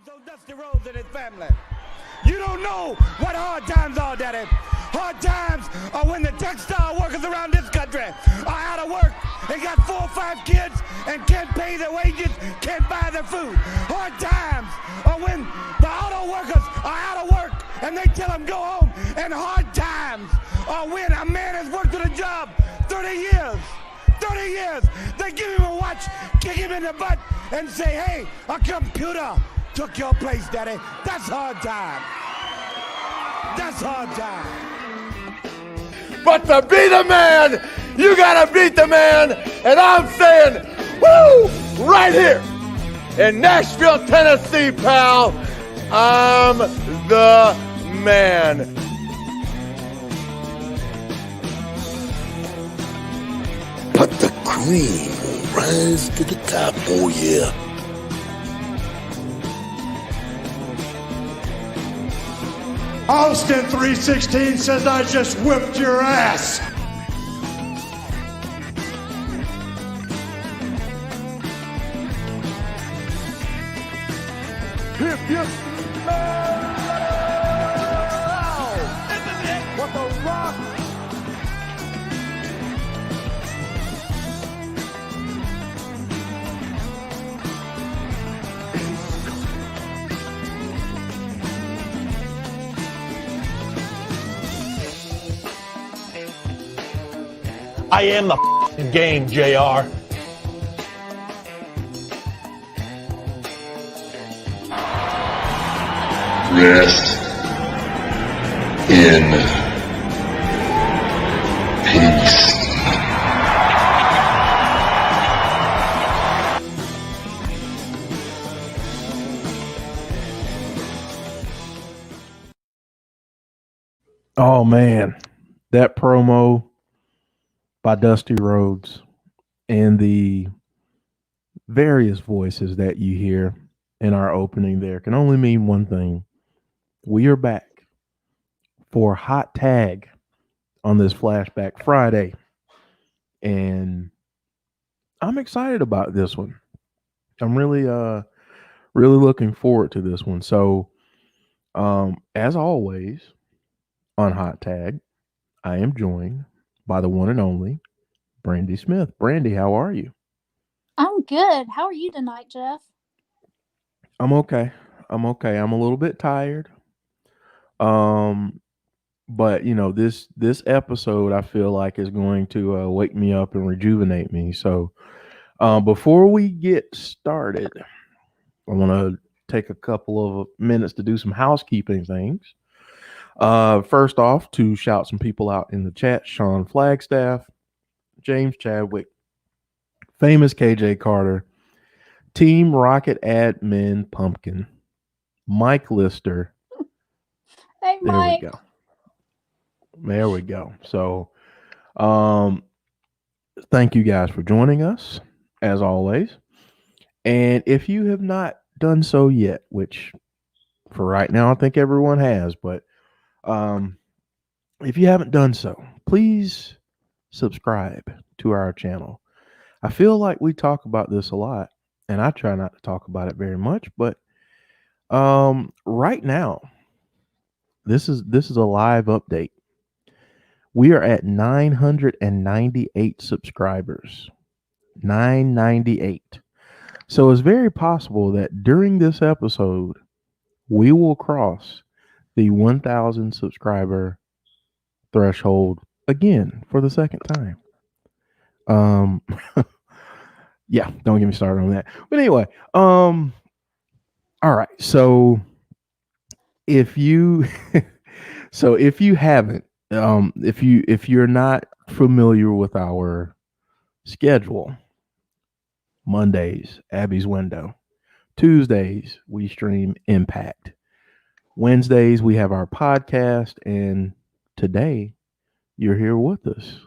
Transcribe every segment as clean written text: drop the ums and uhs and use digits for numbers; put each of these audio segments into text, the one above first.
So Dusty Rhodes and his family. You don't know what hard times are, Daddy. Hard times are when the textile workers around this country are out of work and got 4 or 5 kids and can't pay their wages, can't buy their food. Hard times are when the auto workers are out of work and they tell them go home. And hard times are when a man has worked at a job 30 years. 30 years. They give him a watch, kick him in the butt, and say, hey, a computer took your place, Daddy. That's hard time. That's hard time. But to be the man, you gotta beat the man. And I'm saying, woo, right here in Nashville, Tennessee, pal, I'm the man. But the cream will rise to the top, oh yeah. Austin 316 says I just whipped your ass. If you smell what the rock. I am the game, JR. Rest in peace. Oh man, that promo by Dusty Rhodes and the various voices that you hear in our opening there can only mean one thing. We are back for Hot Tag on this Flashback Friday. And I'm excited about this one. I'm really looking forward to this one. So as always on Hot Tag, I am joined by the one and only Brandi Smith. Brandi, how are you? I'm good. How are you tonight, Jeff? I'm okay. I'm a little bit tired. But you know, this episode I feel like is going to wake me up and rejuvenate me. So before we get started, I want to take a couple of minutes to do some housekeeping things. First off, to shout some people out in the chat: Sean Flagstaff, James Chadwick, famous KJ Carter, Team Rocket Admin Pumpkin, Mike Lister. Hey, Mike. There we go. So, thank you guys for joining us as always. And if you have not done so yet, which for right now I think everyone has, but if you haven't done so, please subscribe to our channel. I feel like we talk about this a lot, and I try not to talk about it very much, but right now, this is a live update. We are at 998 subscribers. 998. So it's very possible that during this episode, we will cross the 1,000 subscriber threshold again for the second time. Yeah, don't get me started on that. But anyway, all right. So if you haven't, if you're not familiar with our schedule, Mondays, Abby's Window. Tuesdays, we stream Impact. Wednesdays, we have our podcast. And today, you're here with us.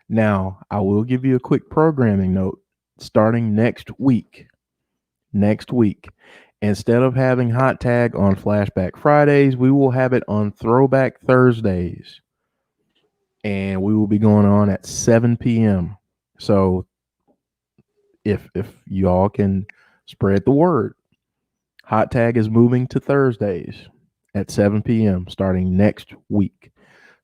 Now, I will give you a quick programming note. Starting next week, instead of having Hot Tag on Flashback Fridays, we will have it on Throwback Thursdays. And we will be going on at 7 p.m. So if you all can spread the word, Hot Tag is moving to Thursdays at 7 p.m. starting next week.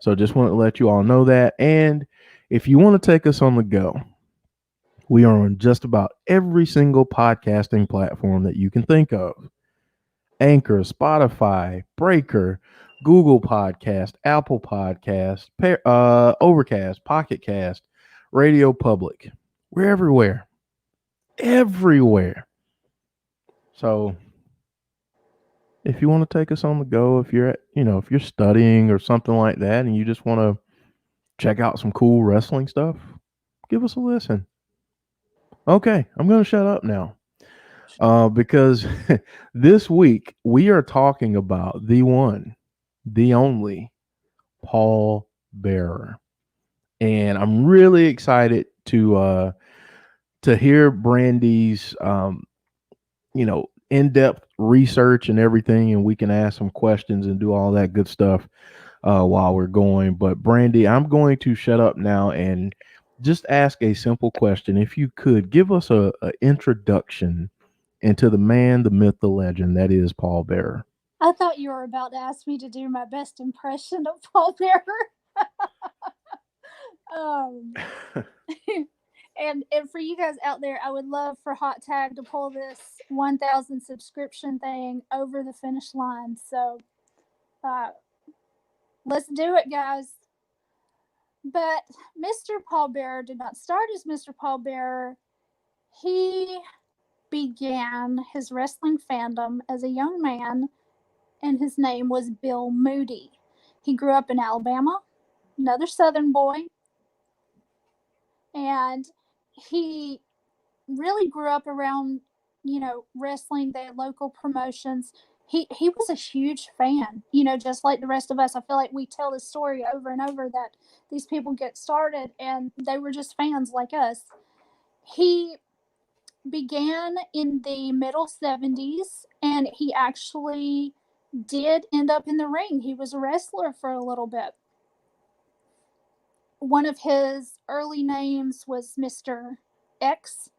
So just want to let you all know that. And if you want to take us on the go, we are on just about every single podcasting platform that you can think of. Anchor, Spotify, Breaker, Google Podcast, Apple Podcast, Overcast, Pocket Cast, Radio Public. We're everywhere. Everywhere. So if you want to take us on the go, if you're if you're studying or something like that and you just want to check out some cool wrestling stuff, give us a listen. Okay, I'm going to shut up now. Because this week we are talking about the one, the only Paul Bearer. And I'm really excited to hear Brandi's in-depth research and everything, and we can ask some questions and do all that good stuff while we're going. But Brandi, I'm going to shut up now and just ask a simple question. If you could give us a introduction into the man, the myth, the legend that is Paul Bearer. I thought you were about to ask me to do my best impression of Paul Bearer. And for you guys out there, I would love for Hot Tag to pull this 1,000 subscription thing over the finish line. So let's do it, guys. But Mr. Paul Bearer did not start as Mr. Paul Bearer. He began his wrestling fandom as a young man, and his name was Bill Moody. He grew up in Alabama, another Southern boy, and he really grew up around, wrestling, the local promotions. He was a huge fan, just like the rest of us. I feel like we tell this story over and over that these people get started and they were just fans like us. He began in the middle 70s, and he actually did end up in the ring. He was a wrestler for a little bit. One of his early names was Mr. X.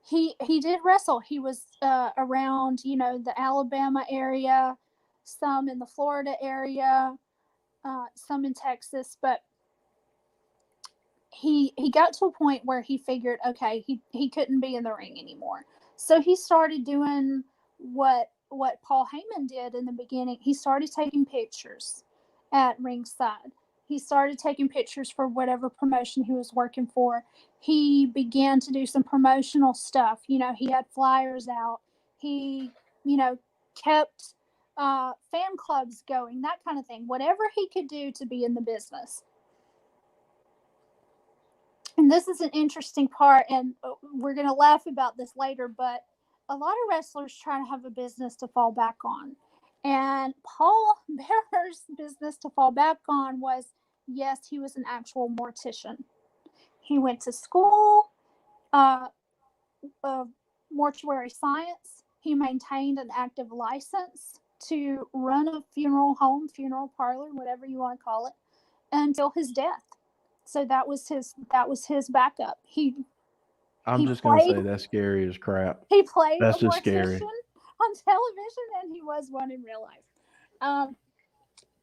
He did wrestle. He was around, the Alabama area, some in the Florida area, some in Texas, but he got to a point where he figured, okay, he couldn't be in the ring anymore. So he started doing what Paul Heyman did in the beginning. He started taking pictures at ringside. He started taking pictures for whatever promotion he was working for. He began to do some promotional stuff. He had flyers out. He, kept fan clubs going, that kind of thing. Whatever he could do to be in the business. And this is an interesting part, and we're going to laugh about this later, but a lot of wrestlers try to have a business to fall back on. And Paul Bearer's business to fall back on was, yes, he was an actual mortician. He went to school of mortuary science. He maintained an active license to run a funeral home, funeral parlor, whatever you want to call it, until his death. So that was his backup. I'm just going to say that's scary as crap. He played that's a just mortician scary on television, and he was one in real life.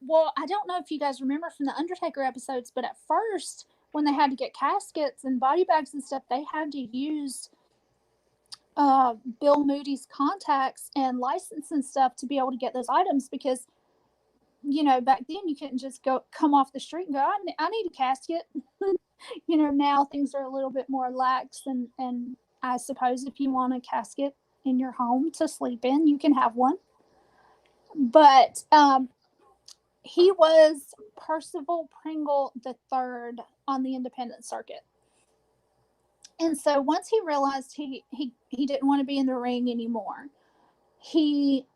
Well, I don't know if you guys remember from the Undertaker episodes, but at first, when they had to get caskets and body bags and stuff, they had to use Bill Moody's contacts and license and stuff to be able to get those items, because back then you couldn't just come off the street and go, I need a casket. Now things are a little bit more lax, and I suppose if you want a casket in your home to sleep in, you can have one. But he was Percival Pringle III on the independent circuit. And so once he realized he didn't want to be in the ring anymore, he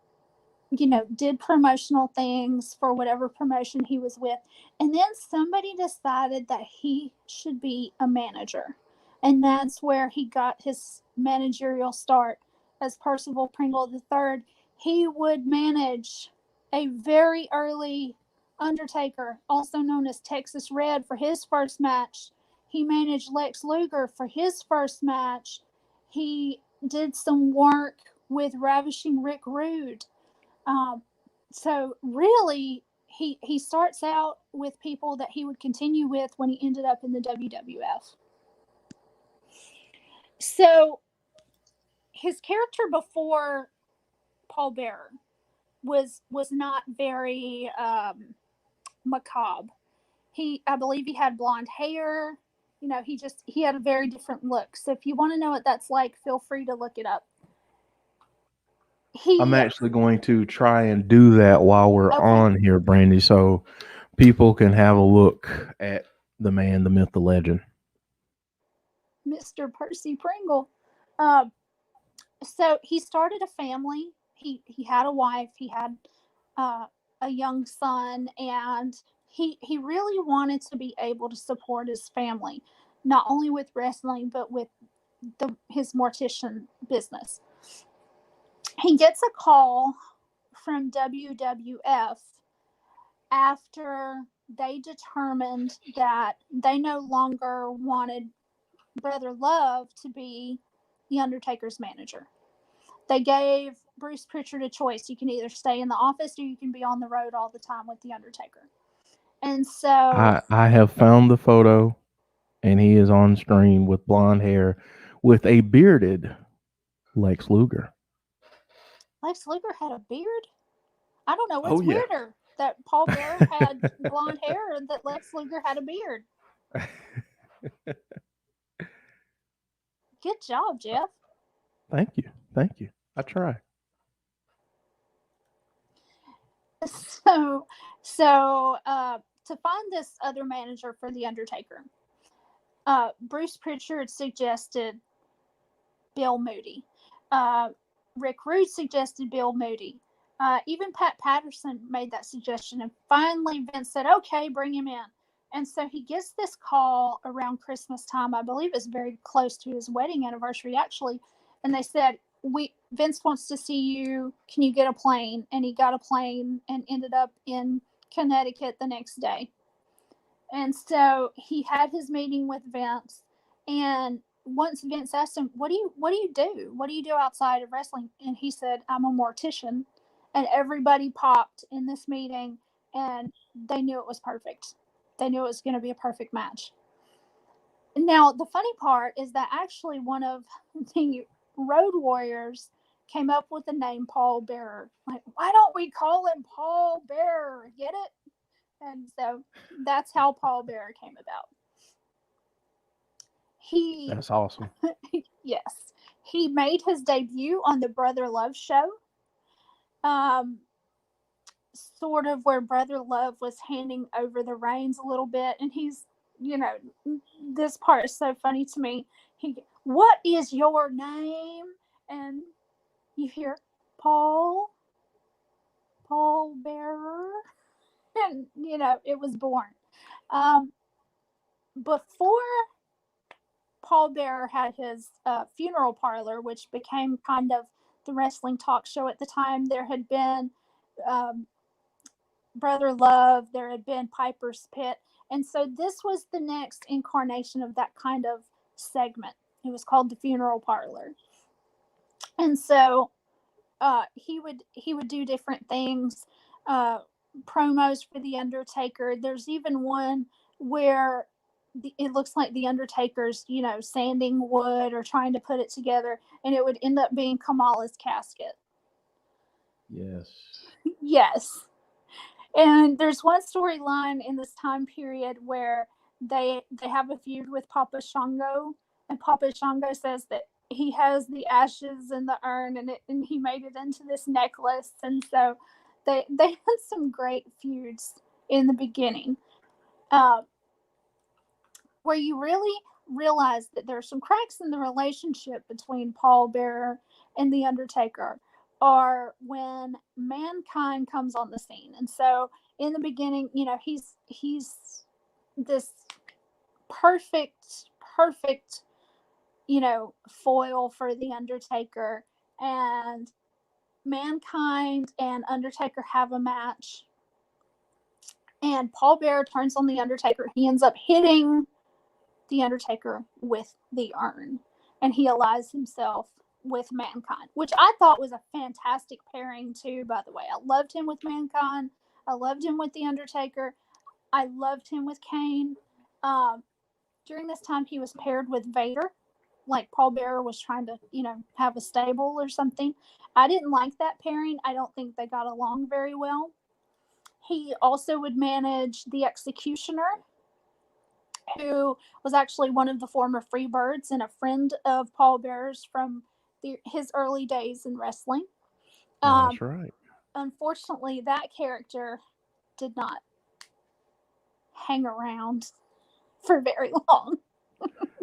did promotional things for whatever promotion he was with. And then somebody decided that he should be a manager. And that's where he got his managerial start as Percival Pringle III. He would manage a very early Undertaker, also known as Texas Red, for his first match. He managed Lex Luger for his first match. He did some work with ravishing Rick Rude. So really, he starts out with people that he would continue with when he ended up in the WWF. So his character before Paul Bearer was not very macabre. I believe he had blonde hair. You know, he had a very different look. So if you want to know what that's like, feel free to look it up. I'm actually going to try and do that while we're Okay. on here, Brandy, so people can have a look at the man, the myth, the legend. Mr. Percy Pringle. So he started a family. He had a wife. He had a young son, and he really wanted to be able to support his family, not only with wrestling but with his mortician business. He gets a call from WWF after they determined that they no longer wanted Brother Love to be the Undertaker's manager. They gave Bruce Pritchard a choice. You can either stay in the office or you can be on the road all the time with the Undertaker. And so I have found the photo, and he is on screen with blonde hair with a bearded Lex Luger. Lex Luger had a beard? I don't know what's Oh, yeah. weirder, that Paul Bearer had blonde hair or that Lex Luger had a beard. Good job, Jeff. Thank you. Thank you. I try. So to find this other manager for the Undertaker, Bruce Pritchard suggested Bill Moody. Rick Rude suggested Bill Moody. Even Pat Patterson made that suggestion, and finally Vince said, "Okay, bring him in." And so he gets this call around Christmas time. I believe it's very close to his wedding anniversary, actually. And they said, Vince wants to see you. Can you get a plane? And he got a plane and ended up in Connecticut the next day. And so he had his meeting with Vince, and once Vince asked him, what do you do? What do you do outside of wrestling? And he said, I'm a mortician. And everybody popped in this meeting, and they knew it was perfect. They knew it was going to be a perfect match. Now, the funny part is that actually one of the Road Warriors came up with the name Paul Bearer. Like, why don't we call him Paul Bearer? Get it? And so that's how Paul Bearer came about. That's awesome. Yes, he made his debut on the Brother Love show. Sort of where Brother Love was handing over the reins a little bit, and he's, this part is so funny to me. What is your name? And you hear Paul Bearer, and it was born. Before Paul Bearer had his funeral parlor, which became kind of the wrestling talk show at the time, there had been Brother Love, there had been Piper's Pit. And so this was the next incarnation of that kind of segment. It was called the funeral parlor. And so he would do different things, promos for the Undertaker. There's even one where it looks like the Undertaker's, sanding wood or trying to put it together, and it would end up being Kamala's casket. Yes. Yes. And there's one storyline in this time period where they have a feud with Papa Shango, and Papa Shango says that he has the ashes in the urn, and he made it into this necklace. And so they had some great feuds in the beginning, where you really realize that there are some cracks in the relationship between Paul Bearer and the Undertaker are when Mankind comes on the scene. And so in the beginning, he's this perfect, foil for the Undertaker, and Mankind and Undertaker have a match, and Paul Bearer turns on the Undertaker. He ends up hitting the Undertaker with the urn, and he allows himself with Mankind, which I thought was a fantastic pairing too, by the way. I loved him with Mankind. I loved him with The Undertaker. I loved him with Kane. During this time, he was paired with Vader. Like Paul Bearer was trying to, have a stable or something. I didn't like that pairing. I don't think they got along very well. He also would manage the Executioner, who was actually one of the former Freebirds and a friend of Paul Bearer's from his early days in wrestling. That's right. Unfortunately, that character did not hang around for very long.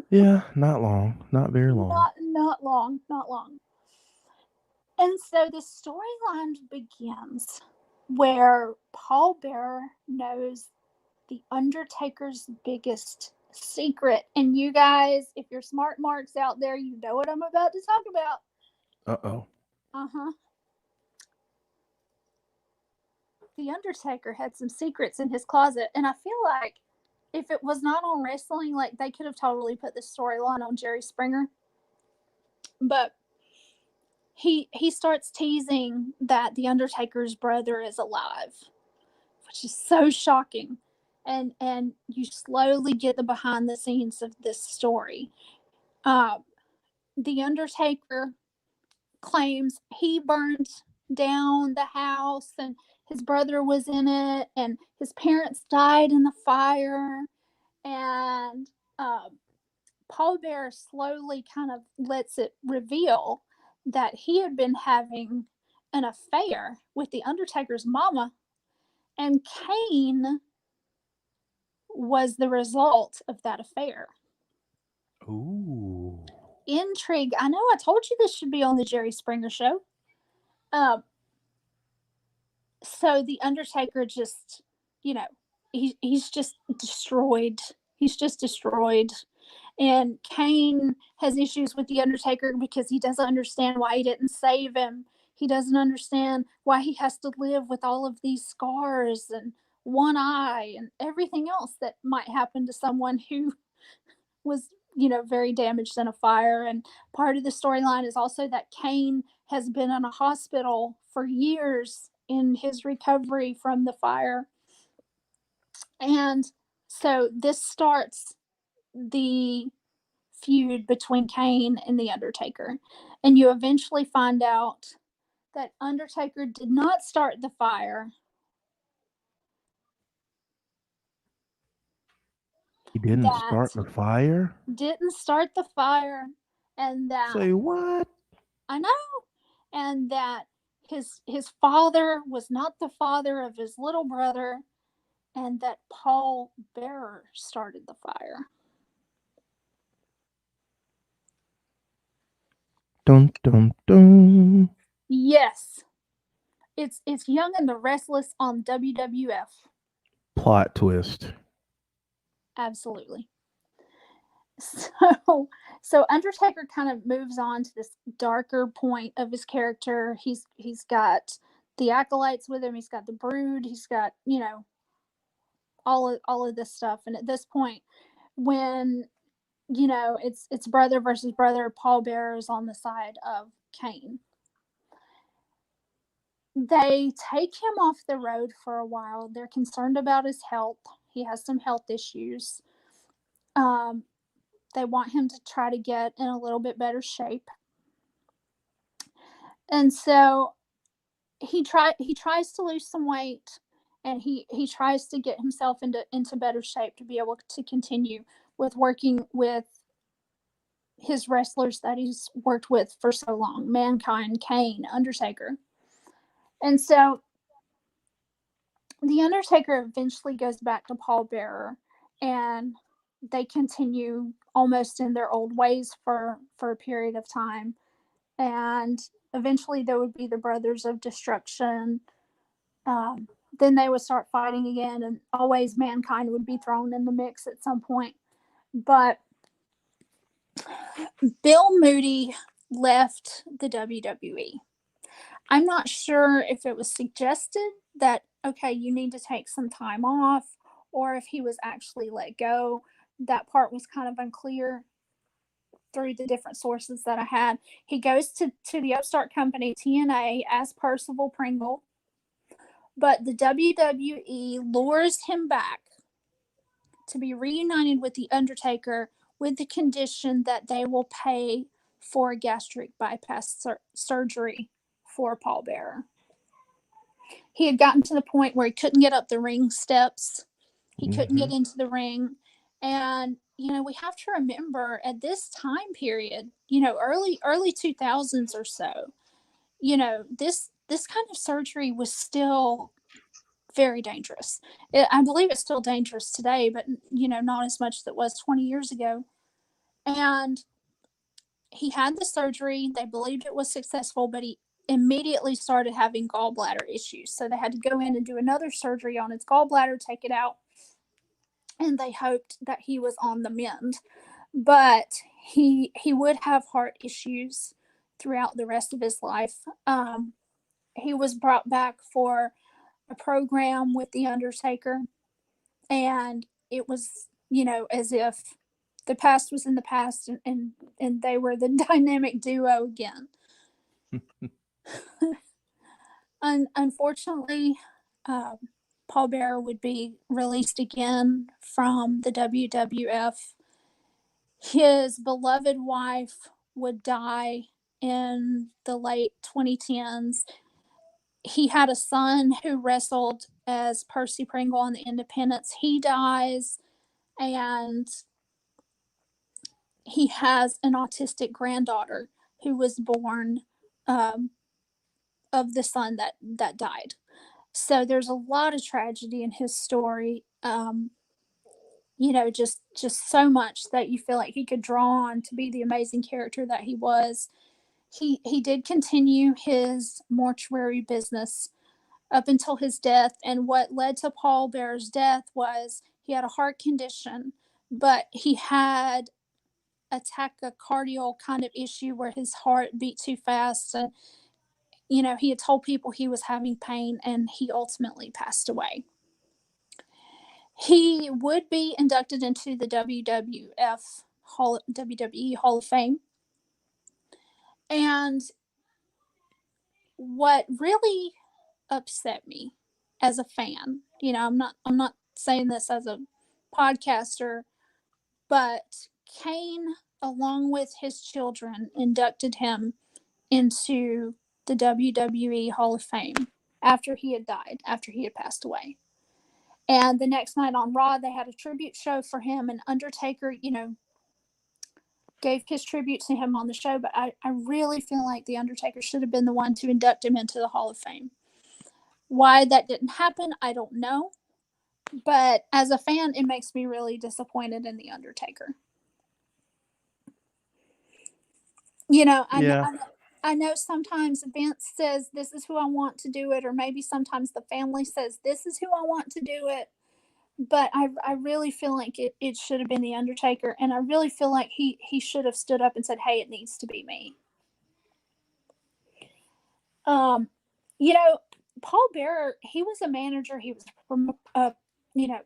Yeah, not long. Not very long. Not long. And so the storyline begins where Paul Bearer knows the Undertaker's biggest secret. And you guys, if you're smart marks out there, you know what I'm about to talk about. Uh-oh. Uh-huh. The Undertaker had some secrets in his closet. And I feel like if it was not on wrestling, like they could have totally put this storyline on Jerry Springer. But he starts teasing that the Undertaker's brother is alive, which is so shocking. And you slowly get the behind the scenes of this story. The Undertaker claims he burned down the house and his brother was in it and his parents died in the fire. And Paul Bearer slowly kind of lets it reveal that he had been having an affair with the Undertaker's mama, and Kane was the result of that affair. Ooh. Intrigue. I know I told you this should be on the Jerry Springer show. So the Undertaker just, he's just destroyed. He's just destroyed. And Kane has issues with the Undertaker because he doesn't understand why he didn't save him. He doesn't understand why he has to live with all of these scars and one eye and everything else that might happen to someone who was, very damaged in a fire. And part of the storyline is also that Kane has been in a hospital for years in his recovery from the fire. And so this starts the feud between Kane and The Undertaker. And you eventually find out that Undertaker did not start the fire. He didn't start the fire? Didn't start the fire. And that... Say what? I know. And that his father was not the father of his little brother. And that Paul Bearer started the fire. Dun, dun, dun. Yes. It's Young and the Restless on WWF. Plot twist. Absolutely. So Undertaker kind of moves on to this darker point of his character. He's got the acolytes with him. He's got the Brood. He's got, all of this stuff. And at this point, when it's brother versus brother, Paul Bearer is on the side of Kane. They take him off the road for a while. They're concerned about his health. He has some health issues. They want him to try to get in a little bit better shape. And so he tries to lose some weight, and he tries to get himself into better shape to be able to continue with working with his wrestlers that he's worked with for so long: Mankind, Kane, Undertaker. And so the Undertaker eventually goes back to Paul Bearer, and they continue almost in their old ways for a period of time. And eventually there would be the Brothers of Destruction. Then they would start fighting again, and always Mankind would be thrown in the mix at some point. But Bill Moody left the WWE. I'm not sure if it was suggested that, okay, you need to take some time off, or if he was actually let go. That part was kind of unclear. through the different sources that I had. He goes to the upstart company TNA as Percival Pringle, but the WWE lures him back to be reunited with The Undertaker with the condition that they will pay for gastric bypass surgery for Paul Bearer. He had gotten to the point where he couldn't get up the ring steps. He couldn't get into the ring. And, we have to remember at this time period, early 2000s or so, this kind of surgery was still very dangerous. I believe it's still dangerous today, but, not as much as it was 20 years ago. And he had the surgery. They believed it was successful, but he immediately started having gallbladder issues. So they had to go in and do another surgery on his gallbladder, take it out. And they hoped that he was on the mend. But he would have heart issues throughout the rest of his life. He was brought back for a program with The Undertaker. And it was, as if the past was in the past and they were the dynamic duo again. Unfortunately, Paul Bearer would be released again from the WWF. His beloved wife would die in the late 2010s. He had a son who wrestled as Percy Pringle on the Independents. He dies, and he has an autistic granddaughter who was born of the son that died. So there's a lot of tragedy in his story. Just so much that you feel like he could draw on to be the amazing character that he was. He did continue his mortuary business up until his death, and what led to Paul Bearer's death was he had a heart condition, but he had a tachycardial kind of issue where his heart beat too fast, and he had told people he was having pain, and he ultimately passed away. He would be inducted into the WWE Hall of Fame. And what really upset me as a fan, I'm not saying this as a podcaster, but Kane, along with his children, inducted him into the WWE Hall of Fame after he had died, after he had passed away. And the next night on Raw, they had a tribute show for him, and Undertaker, gave his tribute to him on the show. But I really feel like The Undertaker should have been the one to induct him into the Hall of Fame. Why that didn't happen, I don't know. But as a fan, it makes me really disappointed in The Undertaker. I know sometimes Vince says, this is who I want to do it, or maybe sometimes the family says, this is who I want to do it. But I really feel like it should have been The Undertaker, and I really feel like he should have stood up and said, hey, it needs to be me. Paul Bearer, he was a manager. He was,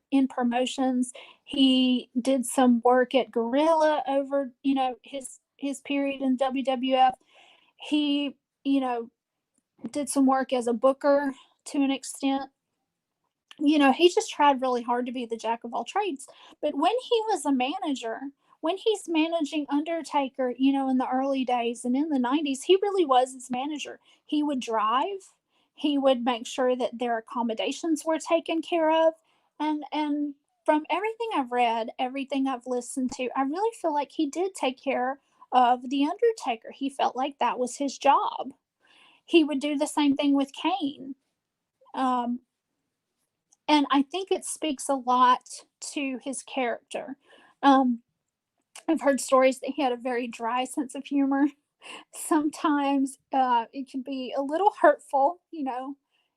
in promotions. He did some work at Gorilla over, his period in WWF. He, did some work as a booker to an extent. He just tried really hard to be the jack of all trades. But when he was a manager, when he's managing Undertaker, in the early days and in the 90s, he really was his manager. He would drive. He would make sure that their accommodations were taken care of. And from everything I've read, everything I've listened to, I really feel like he did take care of The Undertaker. He felt like that was his job. He would do the same thing with Kane. And I think it speaks a lot to his character. I've heard stories that he had a very dry sense of humor. Sometimes it can be a little hurtful,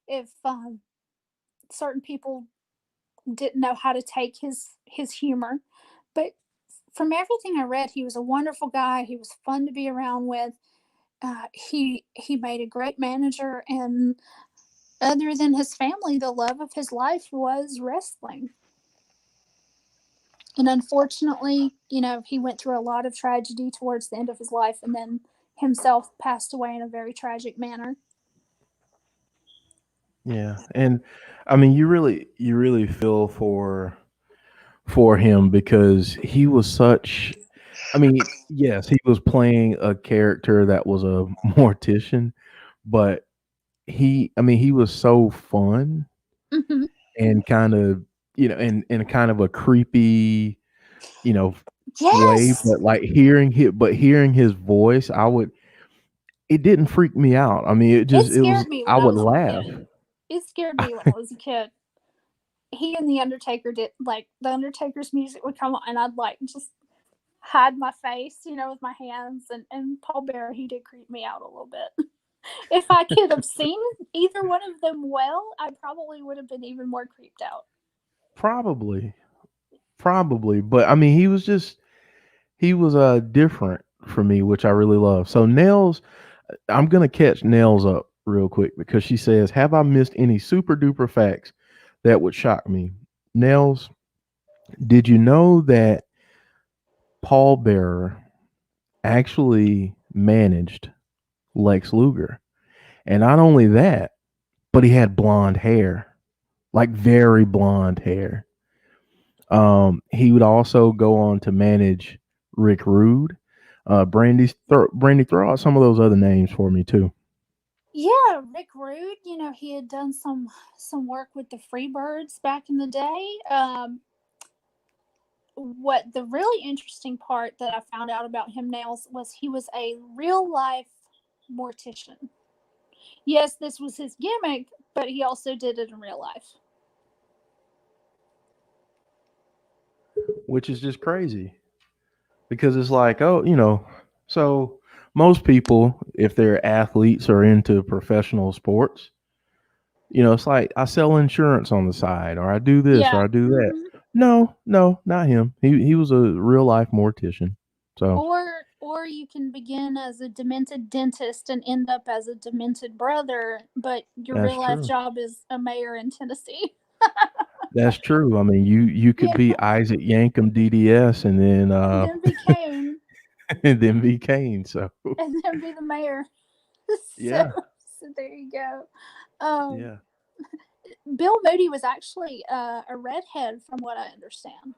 if certain people didn't know how to take his humor. But from everything I read, he was a wonderful guy. He was fun to be around with. He made a great manager, and other than his family, the love of his life was wrestling. And unfortunately, he went through a lot of tragedy towards the end of his life, and then himself passed away in a very tragic manner. Yeah, and I mean, you really feel for him because he was such. I mean, yes, he was playing a character that was a mortician, but I mean, he was so fun Hmm. and kind of, in kind of a creepy, you know, way. Yes, But like hearing his voice, it didn't freak me out. I mean, it it was, scared me when I I would was a laugh. kid. It scared me when I was a kid. He and the Undertaker did, like, the Undertaker's music would come on, and I'd like just hide my face, with my hands. And Paul Bearer, he did creep me out a little bit. If I could have seen either one of them well, I probably would have been even more creeped out. Probably, probably, but I mean, he was different for me, which I really love. So Nels, I'm gonna catch Nels up real quick because she says, "Have I missed any super duper facts that would shock me?" Nels, did you know that Paul Bearer actually managed Lex Luger? And not only that, but he had blonde hair, like very blonde hair. He would also go on to manage Rick Rude. Brandy, throw out some of those other names for me too. Yeah, Rick Rude, he had done some work with the Freebirds back in the day. What the really interesting part that I found out about him, Nails, was he was a real life mortician. Yes, this was his gimmick, but he also did it in real life. Which is just crazy because it's like, oh, so most people, if they're athletes or into professional sports, it's like I sell insurance on the side, or I do this, or Yeah. I do that. Hmm. No, no, not him. He was a real life mortician. So Or you can begin as a demented dentist and end up as a demented brother, but your that's real life true. job is a mayor in Tennessee. That's true. I mean, you could Yeah, be Isaac Yankem DDS, and then and then became and then be Kane. So and then be the mayor. so yeah, so there you go. Um, yeah. Bill Moody was actually a redhead, from what I understand.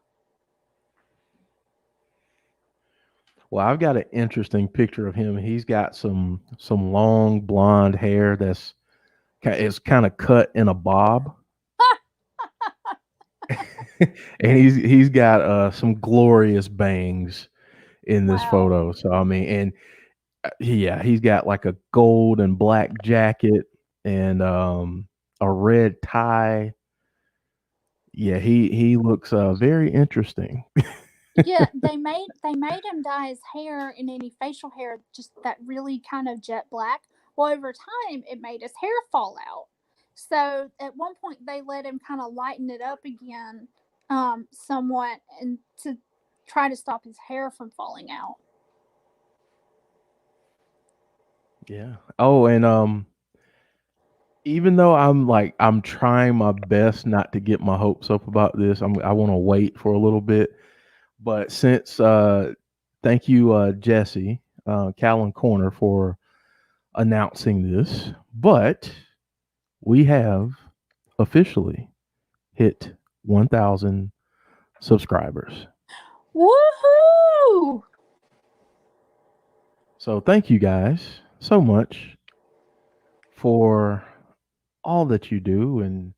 Well, I've got an interesting picture of him. He's got some long blonde hair that's it's kind of cut in a bob, and he's got some glorious bangs in this Wow. photo. So I mean, and yeah, he's got like a gold and black jacket and a red tie. Yeah, he looks very interesting. Yeah, they made him dye his hair and any facial hair just that really kind of jet black. Well, over time, it made his hair fall out. So at one point, they let him kind of lighten it up again, somewhat, and to try to stop his hair from falling out. Yeah. Oh, and even though I'm trying my best not to get my hopes up about this, I want to wait for a little bit. But since thank you, Jesse, Callan Corner, for announcing this. But we have officially hit 1,000 subscribers. Woohoo! So thank you guys so much for all that you do and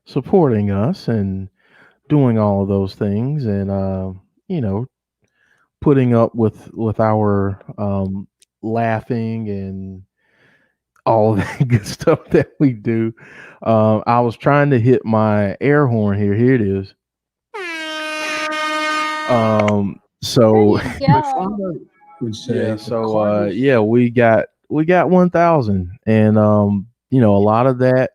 supporting us and doing all of those things and you know putting up with our laughing and all of that good stuff that we do. I was trying to hit my air horn here. Here it is. There So you My go. father would yeah, say the so Cardinals. yeah, we got 1,000, and a lot of that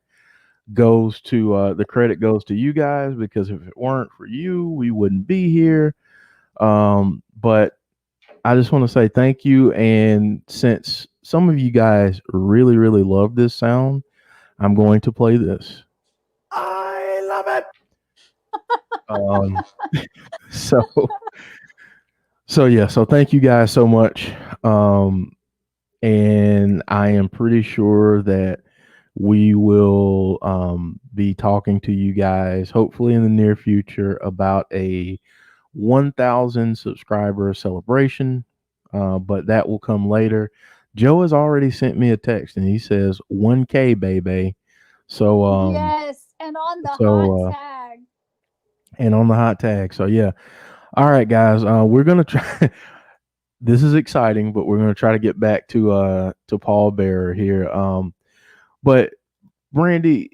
goes to the credit goes to you guys because if it weren't for you, we wouldn't be here. But I just want to say thank you, and since some of you guys really really love this sound, I'm going to play this. I love it. Um, so yeah, so thank you guys so much. And I am pretty sure that we will be talking to you guys hopefully in the near future about a 1,000 subscriber celebration, but that will come later. Joe has already sent me a text and he says 1K baby. So Yes, and on the hot so tag. and on the hot tag. So yeah. All right guys, we're going to try this is exciting, but we're going to try to get back to Paul Bearer here. But Brandi,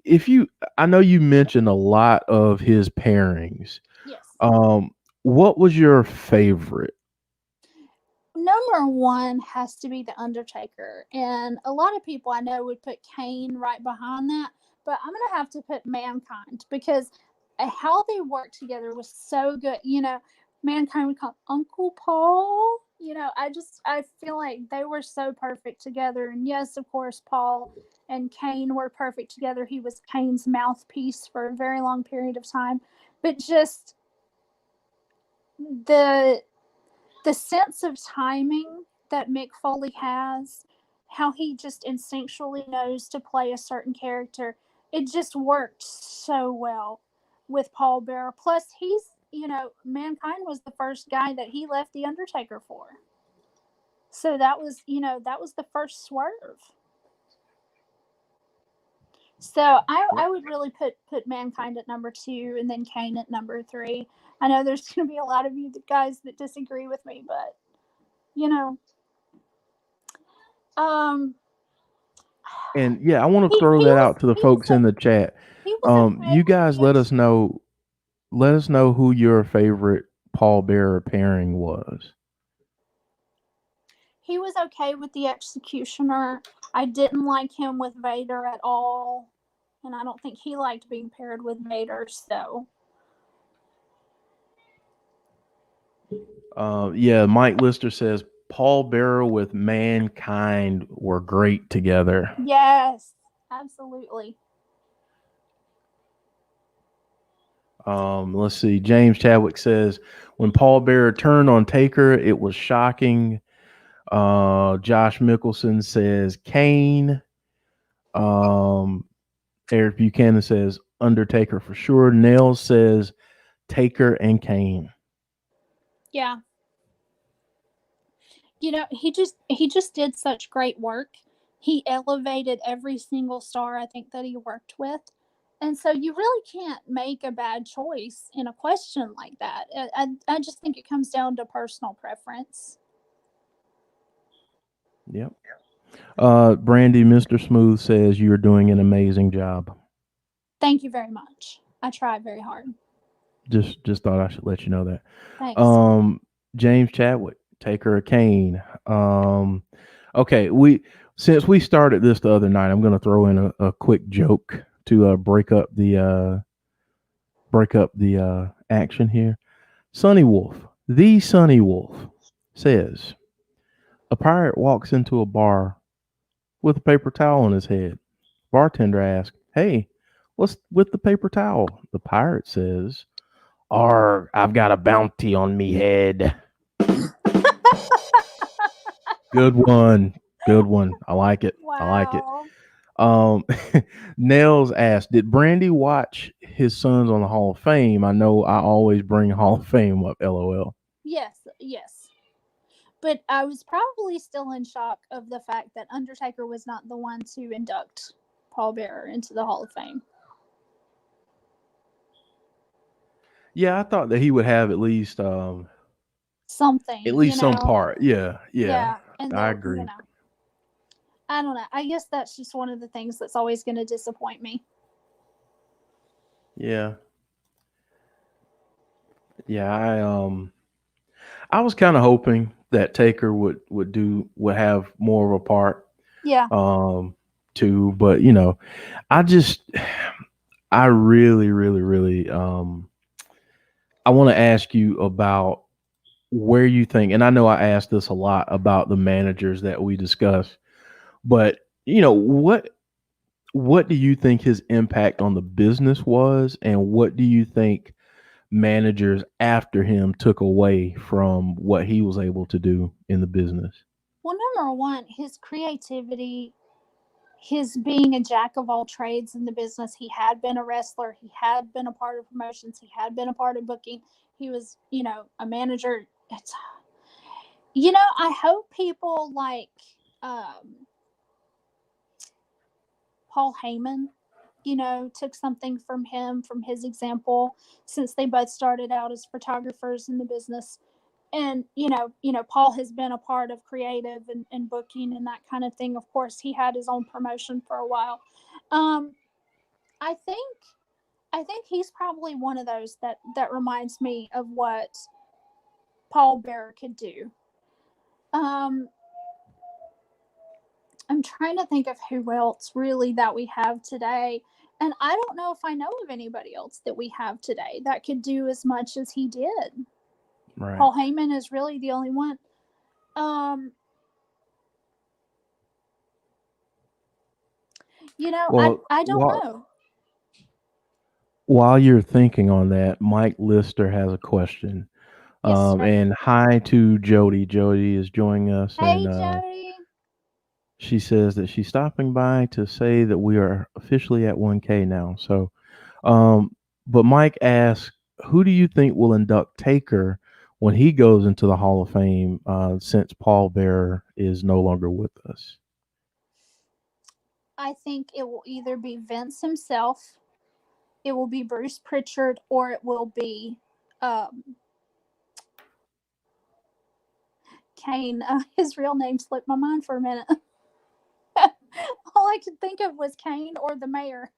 I know you mentioned a lot of his pairings. Yes. What was your favorite? Number one has to be The Undertaker. And a lot of people I know would put Kane right behind that. But I'm going to have to put Mankind because how they worked together was so good. Mankind would call Uncle Paul. I feel like they were so perfect together. And yes, of course, Paul and Kane were perfect together. He was Kane's mouthpiece for a very long period of time. But just the sense of timing that Mick Foley has, how he just instinctually knows to play a certain character, it just worked so well with Paul Bearer. Plus, Mankind was the first guy that he left The Undertaker for. So that was the first swerve. So I would really put Mankind at number 2 and then Kane at number 3. I know there's going to be a lot of you guys that disagree with me, but And yeah, I want to he throw he that was out to the he was folks in the chat. he was okay You with guys the let us know who your favorite Paul Bearer pairing was. he was okay with the Executioner. I didn't like him with Vader at all, and I don't think he liked being paired with Vader. So Yeah, Mike Lister says Paul Bearer with Mankind were great together. yes, absolutely. Let's see. James Chadwick says when Paul Bearer turned on Taker, it was shocking. Josh Mickelson says Kane. Eric Buchanan says Undertaker for sure. Nails says Taker and Kane. Yeah. He just did such great work. He elevated every single star I think that he worked with. And so you really can't make a bad choice in a question like that. I just think it comes down to personal preference. Yep. Brandi, Mr. Smooth says you're doing an amazing job. Thank you very much. I tried very hard. Just thought I should let you know that. Thanks. James Chadwick, Taker or Kane. Okay, since we started this the other night, I'm going to throw in a quick joke to break up the action here. Sonny Wolf, the Sonny Wolf, says a pirate walks into a bar with a paper towel on his head. Bartender asks, "Hey, what's with the paper towel?" The pirate says, "Arr, I've got a bounty on me head." Good one. Good one. I like it. Wow. I like it. Nels asked, did Brandi watch his sons on the Hall of Fame? I know I always bring Hall of Fame up, LOL. Yes. But I was probably still in shock of the fact that Undertaker was not the one to induct Paul Bearer into the Hall of Fame. Yeah, I thought that he would have at least something. At least some part. Yeah. And I agree. I don't know. I guess that's just one of the things that's always going to disappoint me. Yeah. Yeah, I was kind of hoping that Taker would have more of a part. Yeah. Too, but I really, really, really I want to ask you about where you think, and I know I asked this a lot about the managers that we discussed, but what do you think his impact on the business was, and what do you think managers after him took away from what he was able to do in the business? Well, number one, his creativity, his being a jack of all trades in the business. He had been a wrestler, he had been a part of promotions, he had been a part of booking, he was, a manager. It's, I hope people like Paul Heyman, took something from him, from his example, since they both started out as photographers in the business. And Paul has been a part of creative and booking and that kind of thing. Of course, he had his own promotion for a while. um i think I think he's probably one of those that reminds me of what Paul Bearer could do. um I'm trying to think of who else really that we have today, and I don't know if I know of anybody else that we have today that could do as much as he did. Right. Paul Heyman is really the only one. um Well, I don't know. while you're thinking on that, Mike Lister has a question. Yes, sir. And hi to Jody. Jody is joining us, Hey, and Jody. she says that she's stopping by to say that we are officially at 1K now. So, um, but Mike asks, who do you think will induct Taker when he goes into the Hall of Fame, since Paul Bearer is no longer with us? I think it will either be Vince himself, it will be Bruce Pritchard, or it will be um, Kane. His real name slipped my mind for a minute. All I could think of was Kane or the mayor.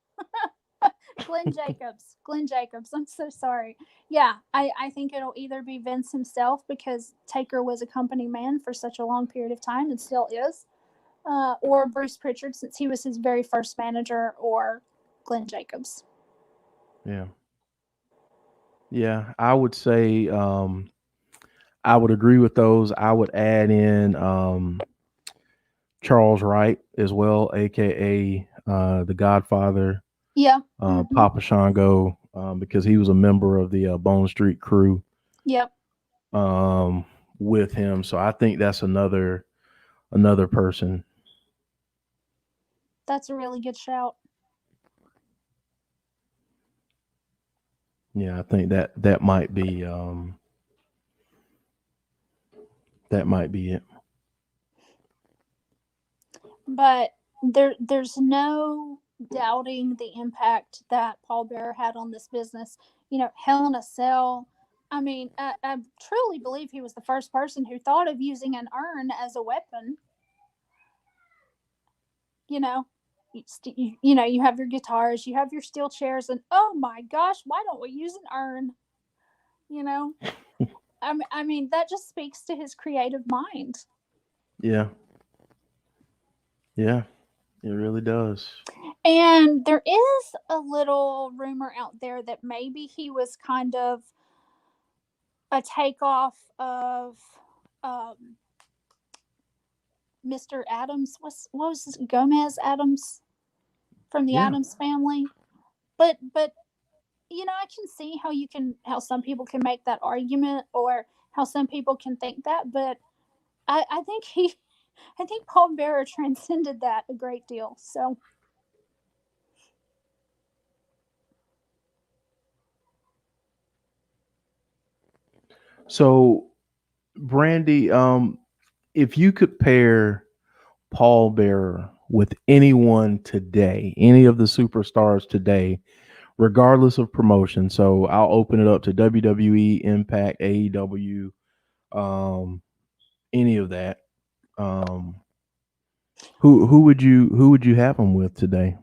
Glenn Jacobs. Glenn Jacobs. I'm so sorry. Yeah, I think it'll either be Vince himself, because Taker was a company man for such a long period of time and still is, or Bruce Pritchard, since he was his very first manager, or Glenn Jacobs. Yeah. Yeah, I would say, I would agree with those. I would add in Charles Wright as well, aka the Godfather, Yeah. Mm-hmm. Papa Shango, because he was a member of the Bone Street crew Yep. with him. So I think that's another person. That's a really good shout. Yeah, I think that might be it. But there's no doubting the impact that Paul Bearer had on this business. Hell in a Cell. I mean, I truly believe he was the first person who thought of using an urn as a weapon. You know, you have your guitars, you have your steel chairs, and oh my gosh, why don't we use an urn? You know, I mean, that just speaks to his creative mind. Yeah. Yeah, it really does. And there is a little rumor out there that maybe he was kind of a takeoff of um, Mr. Adams. What was his, Gomez Adams from the Yeah. Adams family? But I can see how some people can make that argument, or how some people can think that. But I think I think Paul Bearer transcended that a great deal. So. So, Brandy, if you could pair Paul Bearer with anyone today, any of the superstars today, regardless of promotion. So I'll open it up to WWE, Impact, AEW, any of that. Who would you have him with today?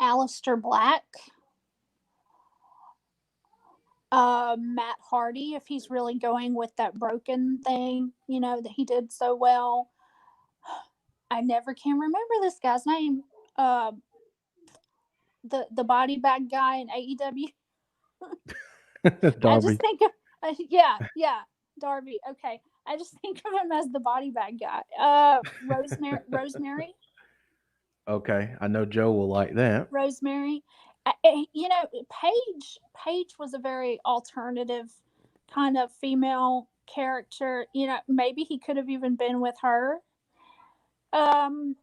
Aleister Black, Matt Hardy, if he's really going with that broken thing, that he did so well. I never can remember this guy's name. Uh, the body bag guy in AEW. I just Darby. think of yeah, Darby. Okay, I just think of him as the body bag guy. Rosemary, Okay, I know Joe will like that. Rosemary, Paige was a very alternative kind of female character. Maybe he could have even been with her. Um,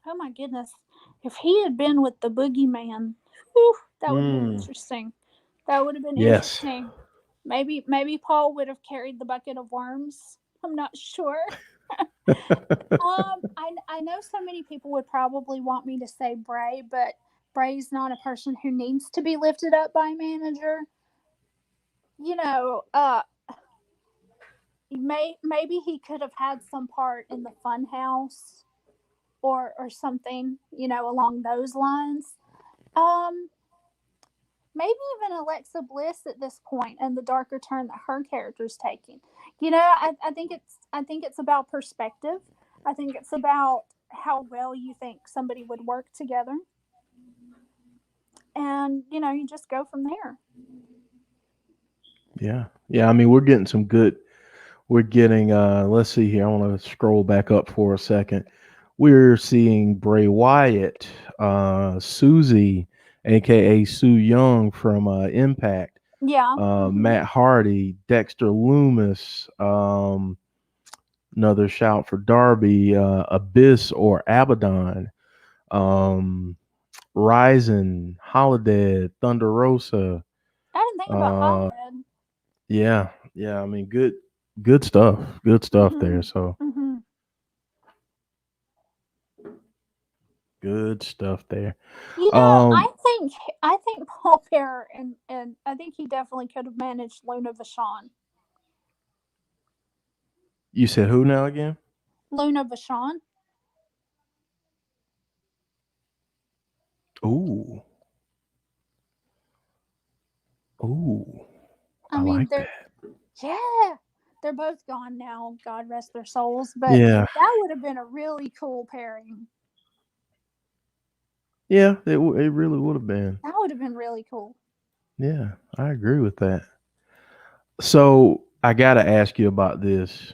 oh my goodness, if he had been with the boogeyman, whew, that would have been interesting. That would have been Yes. interesting. Maybe Paul would have carried the bucket of worms. I'm not sure. I know so many people would probably want me to say Bray, but Bray's not a person who needs to be lifted up by a manager. You know, maybe he could have had some part in the Funhouse or something, along those lines. Um, Maybe even Alexa Bliss at this point and the darker turn that her character's taking. I think it's about perspective. I think it's about how well you think somebody would work together. And, you just go from there. Yeah. Yeah. I mean, we're getting, let's see here. I want to scroll back up for a second. We're seeing Bray Wyatt, Susie, aka Sue Young from Impact, Yeah. Matt Hardy, Dexter Loomis, another shout for Darby, Abyss or Abaddon, um, Ryzen, Holiday, Thunder Rosa. I didn't think about Holiday. Yeah, yeah. I mean, good stuff. Good stuff there. So good stuff there. I think Paul Bearer and I think he definitely could have managed Luna Vachon. You said who now again? Luna Vachon. Ooh. Ooh. I mean, like that. Yeah, they're both gone now. God rest their souls. But Yeah. that would have been a really cool pairing. Yeah, it really would have been. That would have been really cool. Yeah, I agree with that. So I got to ask you about this.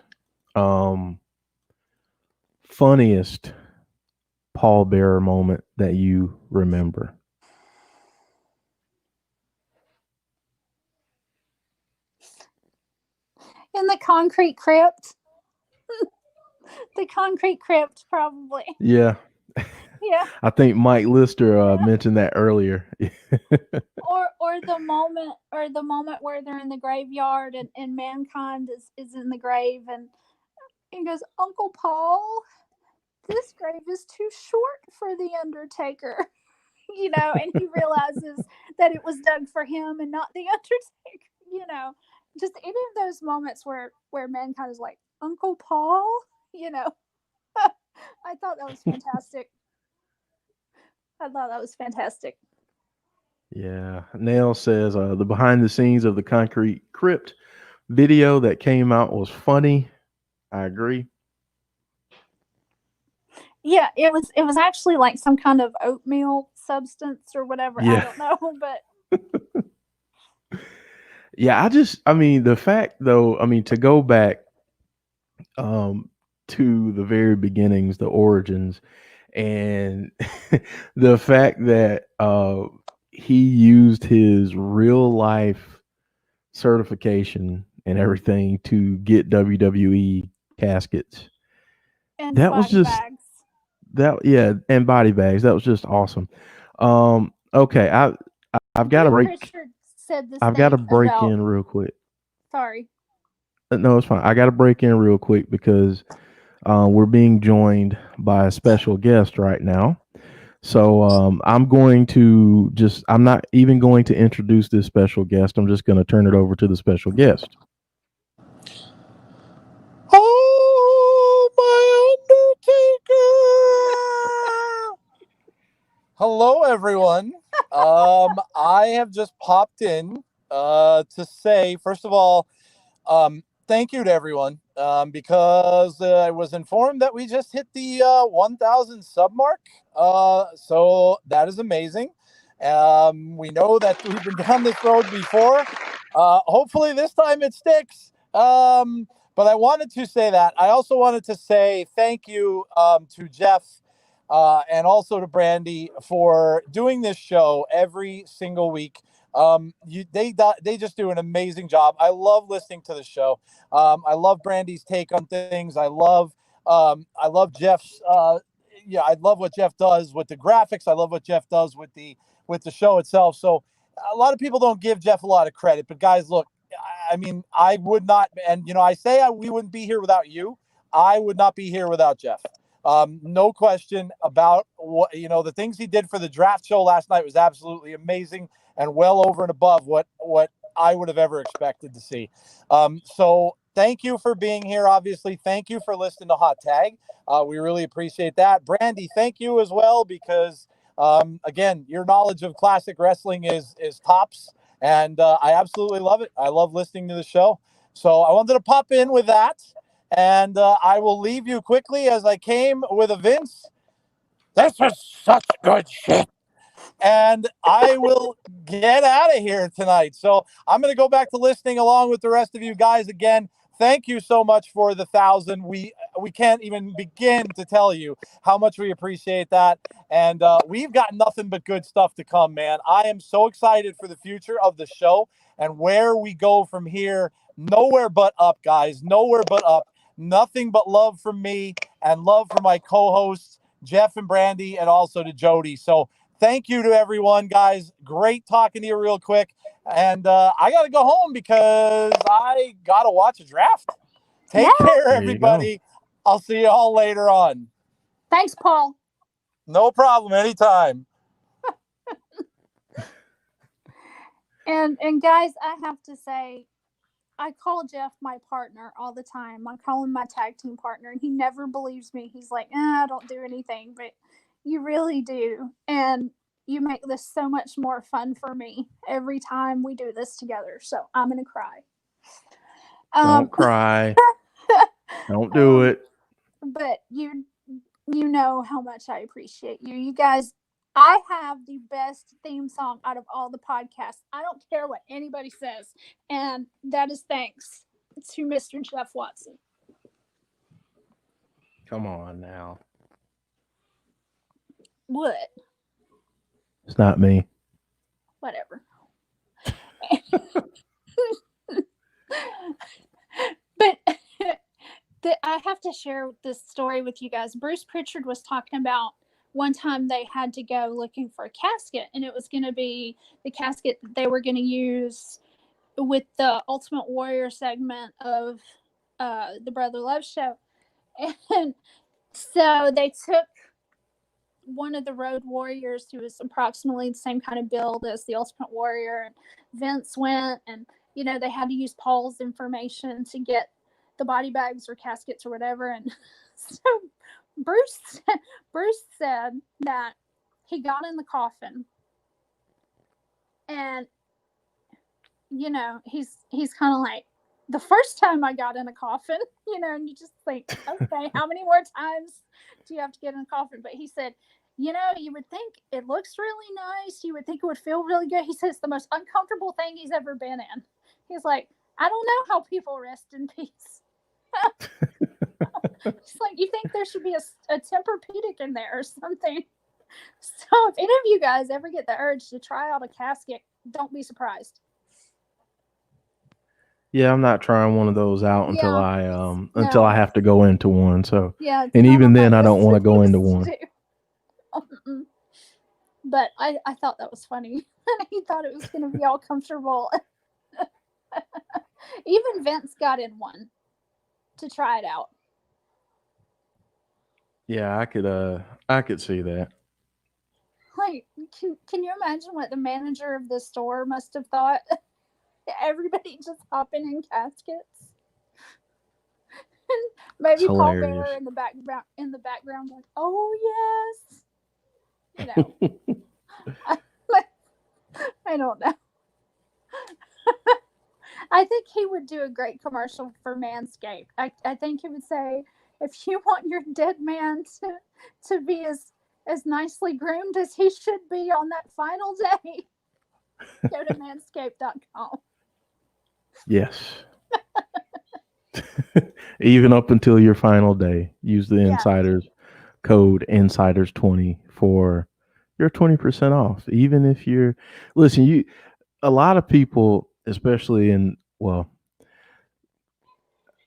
Funniest Paul Bearer moment that you remember? In the concrete crypt. The concrete crypt, probably. Yeah. Yeah. I think Mike Lister mentioned that earlier. or the moment where they're in the graveyard and Mankind is in the grave and he goes, Uncle Paul, this grave is too short for the Undertaker. And he realizes that it was dug for him and not the Undertaker. Just any of those moments where Mankind is like, Uncle Paul, I thought that was fantastic. Yeah. Nail says the behind the scenes of the Concrete Crypt video that came out was funny. I agree. Yeah, it was actually like some kind of oatmeal substance or whatever. Yeah. I don't know, but yeah, I mean, the fact though, I mean, to go back to the very beginnings, the origins, and the fact that he used his real life certification and everything to get WWE caskets. And that was just bags. And body bags. That was just awesome. Okay, I've got to break. I've got to break in real quick. Sorry. No, it's fine. I got to break in real quick because we're being joined by a special guest right now. So I'm not even going to introduce this special guest. I'm just going to turn it over to the special guest. Oh, my Undertaker! Hello, everyone. I have just popped in to say, first of all, thank you to everyone because I was informed that we just hit the 1,000 sub mark. So that is amazing. We know that we've been down this road before. Hopefully this time it sticks. But I wanted to say that. I also wanted to say thank you to Jeff and also to Brandi for doing this show every single week. They just do an amazing job. I love listening to the show. I love Brandi's take on things. I love Jeff's. I love what Jeff does with the graphics. I love what Jeff does with the show itself. So a lot of people don't give Jeff a lot of credit, but guys, look, I mean, I would not, and I say we wouldn't be here without you. I would not be here without Jeff. No question about what, the things he did for the draft show last night was absolutely amazing and well over and above what I would have ever expected to see. So thank you for being here. Obviously, thank you for listening to Hot Tag. We really appreciate that. Brandi, thank you as well, because again, your knowledge of classic wrestling is tops, and I absolutely love it. I love listening to the show. So I wanted to pop in with that. And I will leave you quickly as I came with a Vince. This was such good shit. And I will get out of here tonight. So I'm going to go back to listening along with the rest of you guys. Again, thank you so much for the 1,000. We can't even begin to tell you how much we appreciate that. And we've got nothing but good stuff to come, man. I am so excited for the future of the show and where we go from here. Nowhere but up, guys. Nowhere but up. Nothing but love from me and love for my co-hosts, Jeff and Brandi, and also to Jody. So thank you to everyone, guys. Great talking to you real quick. And I got to go home because I got to watch a draft. Take care, everybody. I'll see you all later on. Thanks, Paul. No problem. Anytime. And guys, I have to say, I call Jeff my partner all the time. I call him my tag team partner, and he never believes me. He's like, I don't do anything, but you really do. And you make this so much more fun for me every time we do this together. So I'm going to cry. Don't cry. Don't do it. But you know how much I appreciate you. You guys, I have the best theme song out of all the podcasts. I don't care what anybody says. And that is thanks to Mr. Jeff Watson. Come on now. What? It's not me. Whatever. But I have to share this story with you guys. Bruce Pritchard was talking about one time they had to go looking for a casket, and it was going to be the casket that they were going to use with the Ultimate Warrior segment of the Brother Love show. And so they took one of the Road Warriors who was approximately the same kind of build as the Ultimate Warrior, and Vince went, and they had to use Paul's information to get the body bags or caskets or whatever. And so Bruce said that he got in the coffin, and he's kind of like, the first time I got in a coffin, and you just think, okay, how many more times do you have to get in a coffin? But he said, you would think it looks really nice. You would think it would feel really good. He says it's the most uncomfortable thing he's ever been in. He's like, I don't know how people rest in peace. It's like, you think there should be a Tempur-Pedic in there or something. So if any of you guys ever get the urge to try out a casket, don't be surprised. Yeah, I'm not trying one of those out until I have to go into one. So and even then, I don't want to go into one. But I thought that was funny. He thought it was going to be all comfortable. Even Vince got in one to try it out. Yeah, I could see that. Like, can you imagine what the manager of the store must have thought? Everybody just hopping in caskets. Maybe Paul Bearer in the background like, oh yes. I don't know. I think he would do a great commercial for Manscaped. I think he would say, if you want your dead man to be as nicely groomed as he should be on that final day, go to manscaped.com. Yes. Even up until your final day, use the insider's code insiders20 for your 20% off. Even if you're, listen, a lot of people, especially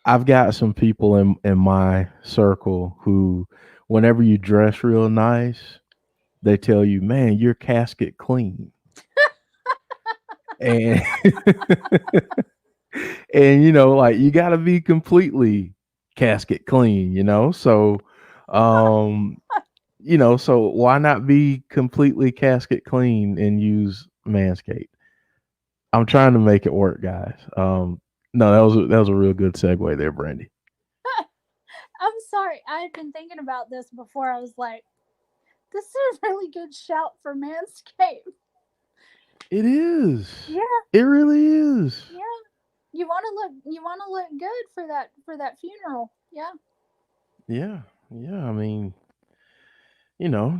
I've got some people in my circle who, whenever you dress real nice, they tell you, man, you're casket clean. And and like you got to be completely casket clean, so so why not be completely casket clean and use Manscaped? I'm trying to make it work, guys. No, that was a real good segue there, Brandy. I'm sorry. I had been thinking about this before. I was like, this is a really good shout for Manscaped. It is. Yeah. It really is. Yeah. You want to look good for that funeral. Yeah. Yeah. Yeah. I mean,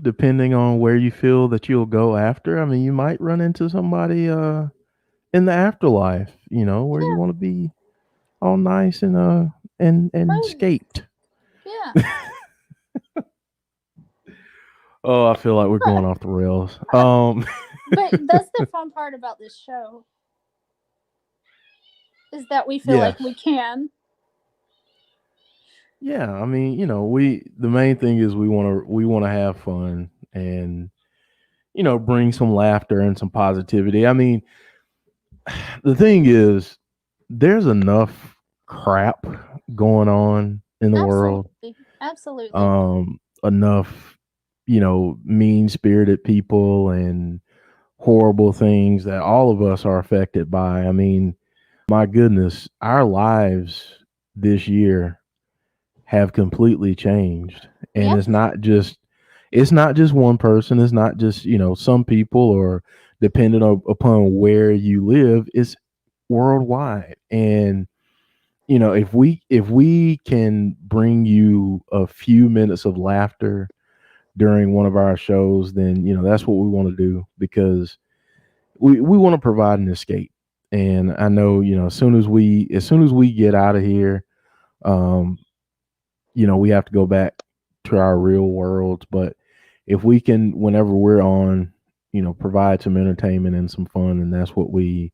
depending on where you feel that you'll go after, I mean, you might run into somebody in the afterlife, where you want to be all nice and scaped. Yeah. Oh, I feel like we're going off the rails. But that's the fun part about this show. Is that we feel like we can. Yeah, I mean, the main thing is we want to have fun and bring some laughter and some positivity. I mean, the thing is there's enough crap going on in the world. Absolutely. Enough, mean-spirited people and horrible things that all of us are affected by. I mean, my goodness, our lives this year have completely changed. And it's not just one person, it's not just, some people, or depending upon where you live, it's worldwide. And if we can bring you a few minutes of laughter during one of our shows, then that's what we want to do, because we want to provide an escape. And I know, as soon as we get out of here, we have to go back to our real worlds. But if we can, whenever we're on, provide some entertainment and some fun, and that's what we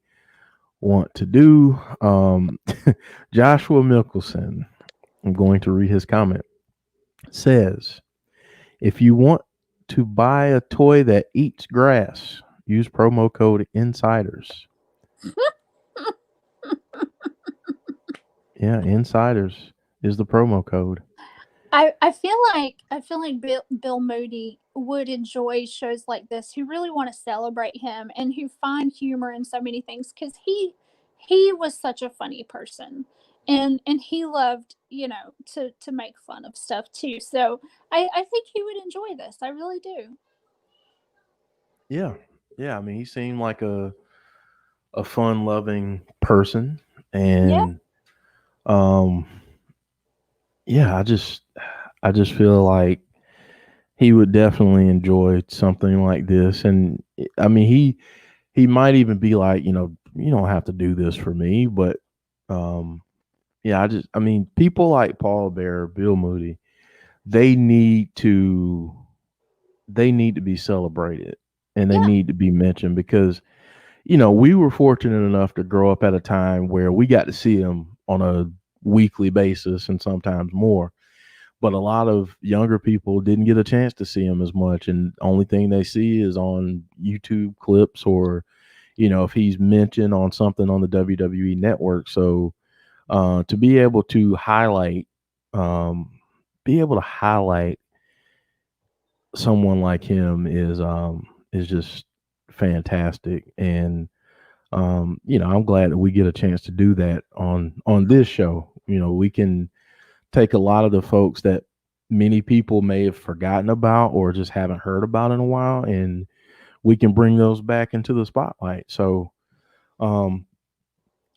want to do. Joshua Mickelson, I'm going to read his comment, says, if you want to buy a toy that eats grass, use promo code insiders. Yeah, insiders is the promo code. I feel like Bill Moody would enjoy shows like this, who really want to celebrate him and who find humor in so many things, because he was such a funny person, and he loved to make fun of stuff too. So I think he would enjoy this. I really do. Yeah, I mean, he seemed like a fun loving person, and yeah, I just feel like he would definitely enjoy something like this. And I mean, he might even be like, you don't have to do this for me, but yeah, I mean, people like Paul Bear, Bill Moody, they need to be celebrated, and they need to be mentioned, because we were fortunate enough to grow up at a time where we got to see him on a weekly basis and sometimes more. But a lot of younger people didn't get a chance to see him as much, and the only thing they see is on YouTube clips, or if he's mentioned on something on the WWE network. So to be able to highlight someone like him is just fantastic. And I'm glad that we get a chance to do that on this show. We can take a lot of the folks that many people may have forgotten about or just haven't heard about in a while, and we can bring those back into the spotlight. So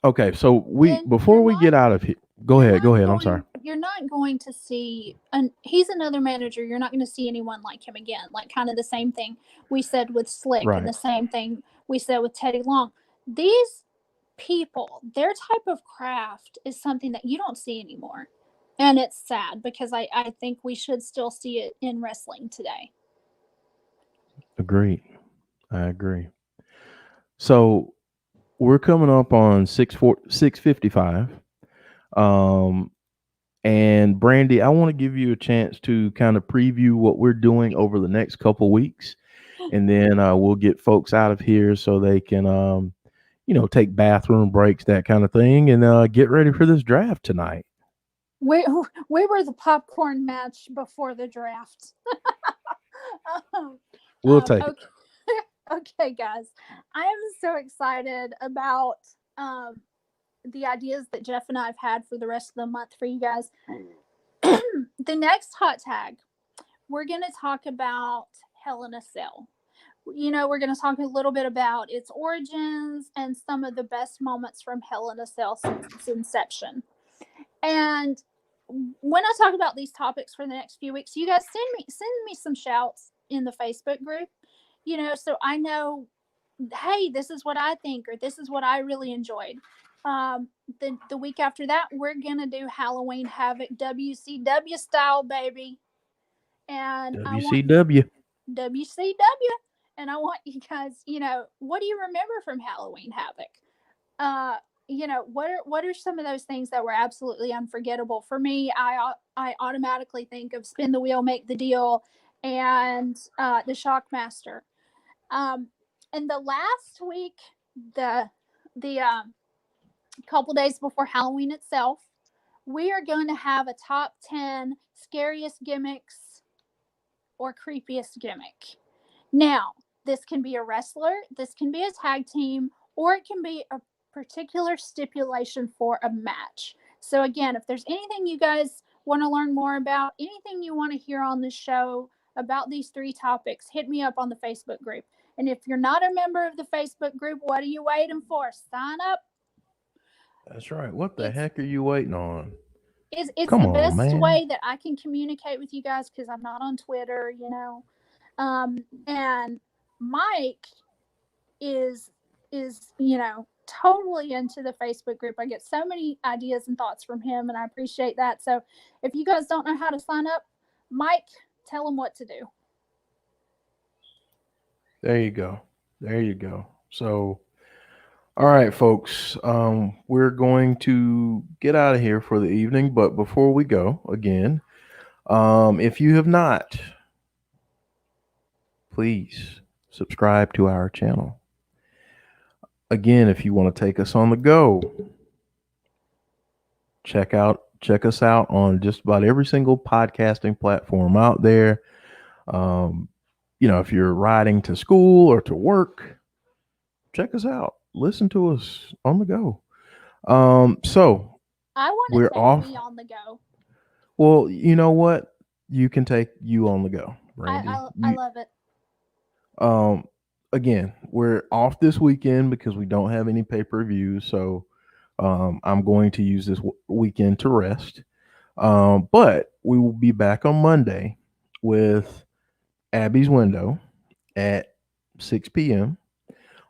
okay, so before we get out of here, go ahead. I'm sorry. You're not going to see, he's another manager. You're not going to see anyone like him again. Like, kind of the same thing we said with Slick, Right. and the same thing we said with Teddy Long. These people, their type of craft is something that you don't see anymore. And it's sad because I think we should still see it in wrestling today. Agreed. I agree. So we're coming up on 6:55. Um, and Brandi, I want to give you a chance to kind of preview what we're doing over the next couple weeks, and then we'll get folks out of here so they can, take bathroom breaks, that kind of thing, and get ready for this draft tonight. We were the popcorn match before the draft. We'll take okay. Okay, guys. I am so excited about the ideas that Jeff and I have had for the rest of the month for you guys. The next hot tag, we're going to talk about Hell in a Cell. We're going to talk a little bit about its origins and some of the best moments from Hell in a Cell since its inception. And when I talk about these topics for the next few weeks, you guys send me some shouts in the Facebook group, so I know, hey, this is what I think, or this is what I really enjoyed. The week after that, we're gonna do Halloween Havoc WCW style, baby. And WCW. WCW. And I want you guys, what do you remember from Halloween Havoc? What are some of those things that were absolutely unforgettable for me? I automatically think of Spin the Wheel, Make the Deal, and the Shockmaster. And the last week, the couple days before Halloween itself, we are going to have a top 10 scariest gimmicks or creepiest gimmick. Now, this can be a wrestler, this can be a tag team, or it can be a particular stipulation for a match. So again, if there's anything you guys want to learn more about, anything you want to hear on the show about these 3 topics, hit me up on the Facebook group. And if you're not a member of the Facebook group, what are you waiting for? Sign up. That's right. What the heck are you waiting on? It's the best way that I can communicate with you guys because I'm not on Twitter, and Mike is totally into the Facebook group. I get so many ideas and thoughts from him, and I appreciate that. So if you guys don't know how to sign up, Mike, tell them what to do. There you go. So, all right, folks, we're going to get out of here for the evening. But before we go, again, if you have not, please subscribe to our channel. Again, if you want to take us on the go, check us out on just about every single podcasting platform out there. If you're riding to school or to work, check us out. Listen to us on the go. So I want to take me on the go. Well, you know what? You can take you on the go, Brandi. I love it. Again, we're off this weekend because we don't have any pay-per-views. So I'm going to use this weekend to rest. But we will be back on Monday with Abby's Window at 6 p.m.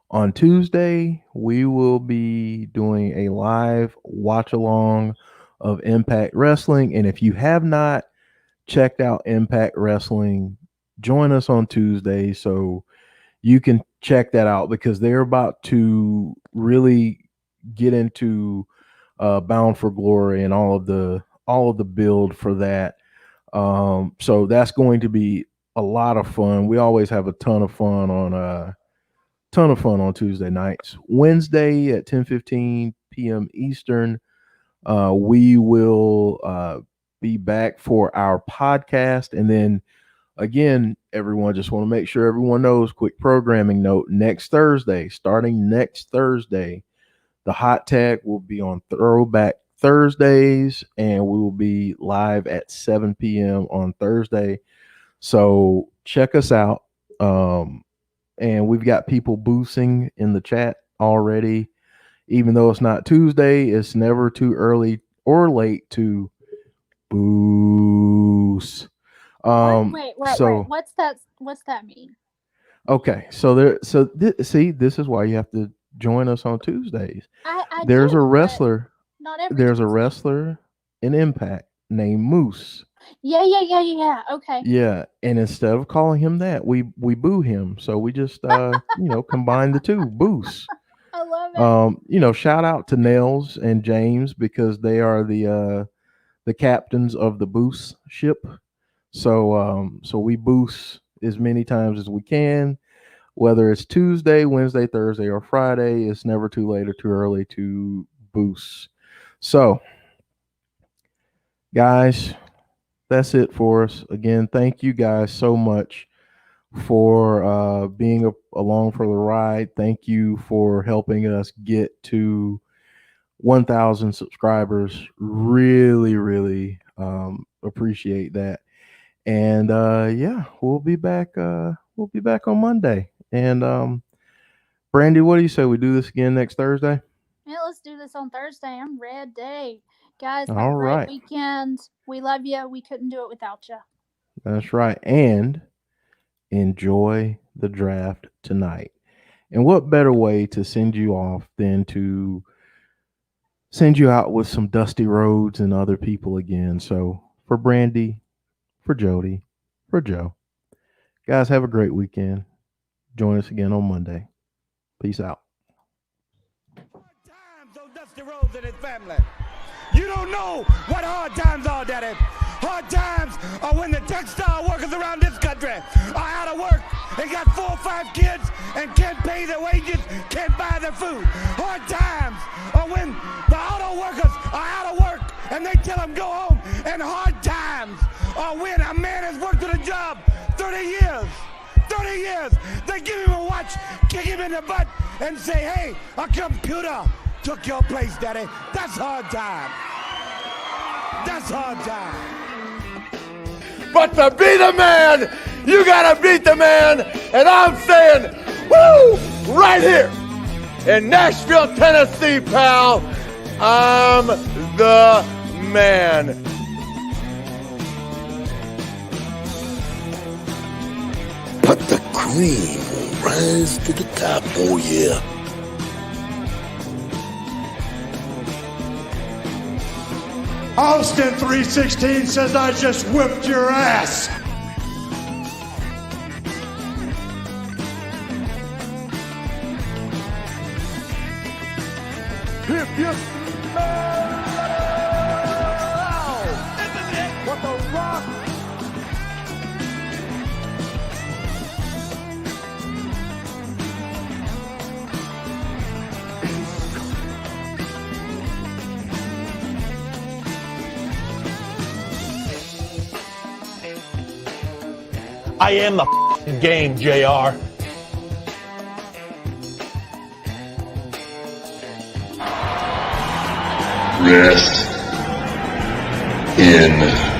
On Tuesday, we will be doing a live watch along of Impact Wrestling. And if you have not checked out Impact Wrestling, join us on Tuesday so you can check that out because they're about to really get into Bound for Glory and all of the build for that. So that's going to be a lot of fun. We always have a ton of fun on Tuesday nights. Wednesday at 10:15 p.m. Eastern, we will be back for our podcast. And then again, everyone, just want to make sure everyone knows, quick programming note, starting next Thursday, the hot tag will be on Throwback Thursdays, and we will be live at 7 p.m. on Thursday. So check us out. And we've got people boosting in the chat already. Even though it's not Tuesday, it's never too early or late to boost. Wait. What's that mean? Okay, see, this is why you have to join us on Tuesdays. There's a wrestler. Not every there's Tuesday. a wrestler in Impact named Moose. Yeah. Okay. Yeah, and instead of calling him that, we boo him. So we just combine the two, Boos. I love it. Shout out to Nels and James because they are the captains of the Boos ship. So we boost as many times as we can, whether it's Tuesday, Wednesday, Thursday, or Friday. It's never too late or too early to boost. So, guys, that's it for us. Again, thank you guys so much for being along for the ride. Thank you for helping us get to 1,000 subscribers. Really, really appreciate that. And we'll be back. We'll be back on Monday. And Brandi, what do you say we do this again next Thursday? Yeah, let's do this on Thursday. I'm ready. Guys, have All a great right. weekend. We love you. We couldn't do it without you. That's right. And enjoy the draft tonight. And what better way to send you off than to send you out with some Dusty Rhodes and other people again. So for Brandi, for Jody, for Joe, guys, have a great weekend. Join us again on Monday. Peace out. Times on Dusty Rhodes and his family. You don't know what hard times are, Daddy. Hard times are when the textile workers around this country are out of work and got 4 or 5 kids and can't pay their wages, can't buy their food. Hard times are when the auto workers are out of work and they tell them go home. And hard times are when a man has worked at a job 30 years. 30 years. They give him a watch, kick him in the butt, and say, hey, a computer took your place, Daddy. That's hard time. That's hard time. But to be the man, you gotta beat the man. And I'm saying, woo, right here in Nashville, Tennessee, pal, I'm the man. But the cream will rise to the top, oh yeah. Austin 316 says I just whipped your ass. If you smell what the rock. I am the game, JR. Rest in